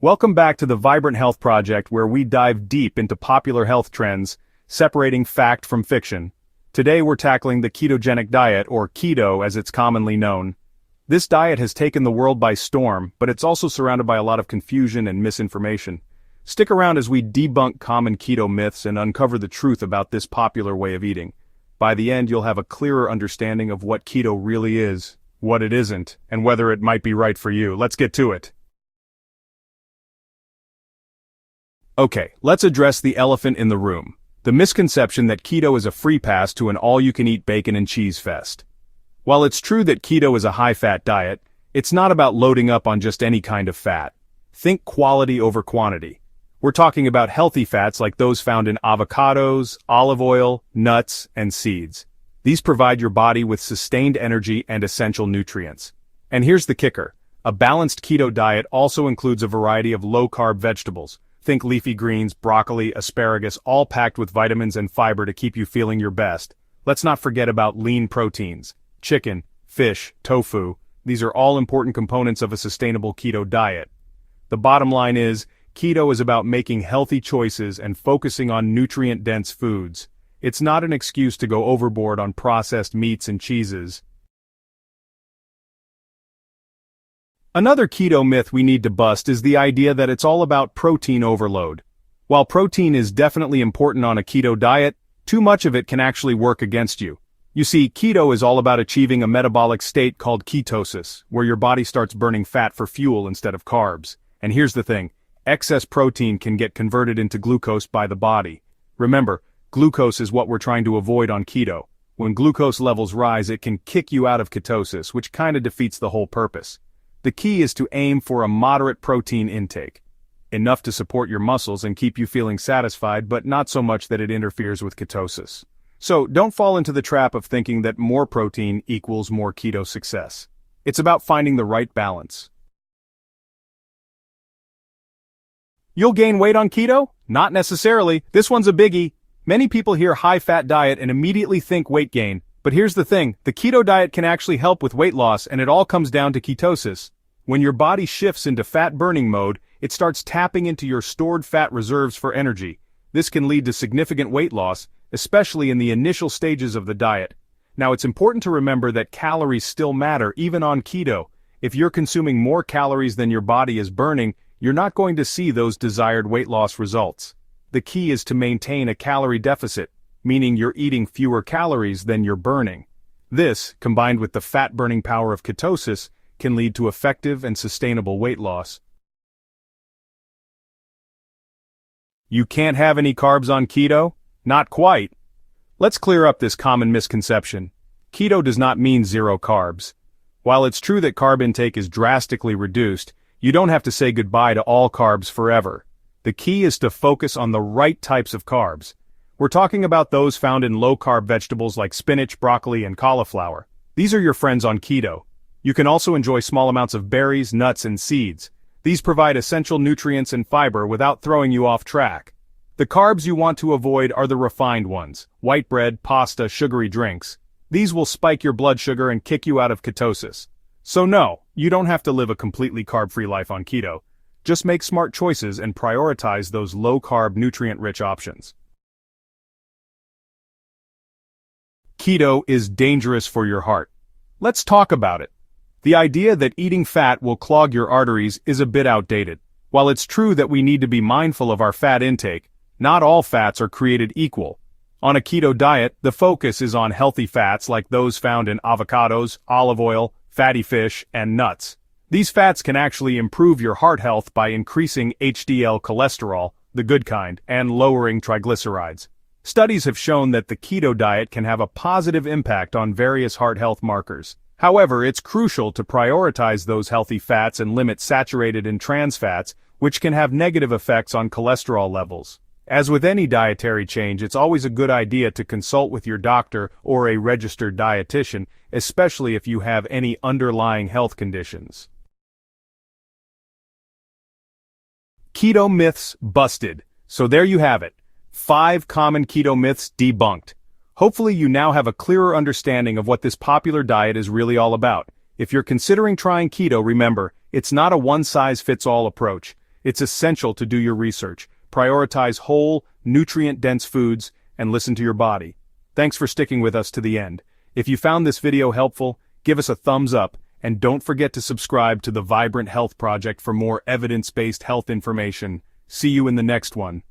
Welcome back to the Vibrant Health Project, where we dive deep into popular health trends, separating fact from fiction. Today we're tackling the ketogenic diet, or keto as it's commonly known. This diet has taken the world by storm, but it's also surrounded by a lot of confusion and misinformation. Stick around as we debunk common keto myths and uncover the truth about this popular way of eating. By the end, you'll have a clearer understanding of what keto really is, what it isn't, and whether it might be right for you. Let's get to it. Okay, let's address the elephant in the room. The misconception that keto is a free pass to an all-you-can-eat bacon and cheese fest. While it's true that keto is a high-fat diet, it's not about loading up on just any kind of fat. Think quality over quantity. We're talking about healthy fats like those found in avocados, olive oil, nuts, and seeds. These provide your body with sustained energy and essential nutrients. And here's the kicker. A balanced keto diet also includes a variety of low-carb vegetables. Think leafy greens, broccoli, asparagus, all packed with vitamins and fiber to keep you feeling your best. Let's not forget about lean proteins. Chicken, fish, tofu, these are all important components of a sustainable keto diet. The bottom line is, keto is about making healthy choices and focusing on nutrient-dense foods. It's not an excuse to go overboard on processed meats and cheeses. Another keto myth we need to bust is the idea that it's all about protein overload. While protein is definitely important on a keto diet, too much of it can actually work against you. You see, keto is all about achieving a metabolic state called ketosis, where your body starts burning fat for fuel instead of carbs. And here's the thing, excess protein can get converted into glucose by the body. Remember, glucose is what we're trying to avoid on keto. When glucose levels rise, it can kick you out of ketosis, which kinda defeats the whole purpose. The key is to aim for a moderate protein intake. Enough to support your muscles and keep you feeling satisfied, but not so much that it interferes with ketosis. So, don't fall into the trap of thinking that more protein equals more keto success. It's about finding the right balance. You'll gain weight on keto? Not necessarily. This one's a biggie. Many people hear high-fat diet and immediately think weight gain. But here's the thing, the keto diet can actually help with weight loss, and it all comes down to ketosis. When your body shifts into fat-burning mode, it starts tapping into your stored fat reserves for energy. This can lead to significant weight loss, especially in the initial stages of the diet. Now, it's important to remember that calories still matter even on keto. If you're consuming more calories than your body is burning, you're not going to see those desired weight loss results. The key is to maintain a calorie deficit, meaning you're eating fewer calories than you're burning. This, combined with the fat-burning power of ketosis, can lead to effective and sustainable weight loss. You can't have any carbs on keto? Not quite. Let's clear up this common misconception. Keto does not mean zero carbs. While it's true that carb intake is drastically reduced, you don't have to say goodbye to all carbs forever. The key is to focus on the right types of carbs. We're talking about those found in low-carb vegetables like spinach, broccoli, and cauliflower. These are your friends on keto. You can also enjoy small amounts of berries, nuts, and seeds. These provide essential nutrients and fiber without throwing you off track. The carbs you want to avoid are the refined ones: white bread, pasta, sugary drinks. These will spike your blood sugar and kick you out of ketosis. So no, you don't have to live a completely carb-free life on keto. Just make smart choices and prioritize those low-carb, nutrient-rich options. Keto is dangerous for your heart. Let's talk about it. The idea that eating fat will clog your arteries is a bit outdated. While it's true that we need to be mindful of our fat intake, not all fats are created equal. On a keto diet, the focus is on healthy fats like those found in avocados, olive oil, fatty fish, and nuts. These fats can actually improve your heart health by increasing HDL cholesterol, the good kind, and lowering triglycerides. Studies have shown that the keto diet can have a positive impact on various heart health markers. However, it's crucial to prioritize those healthy fats and limit saturated and trans fats, which can have negative effects on cholesterol levels. As with any dietary change, it's always a good idea to consult with your doctor or a registered dietitian, especially if you have any underlying health conditions. Keto myths busted. So there you have it. 5 common keto myths debunked. Hopefully you now have a clearer understanding of what this popular diet is really all about. If you're considering trying keto, remember, it's not a one-size-fits-all approach. It's essential to do your research, prioritize whole, nutrient-dense foods, and listen to your body. Thanks for sticking with us to the end. If you found this video helpful, give us a thumbs up, and don't forget to subscribe to the Vibrant Health Project for more evidence-based health information. See you in the next one.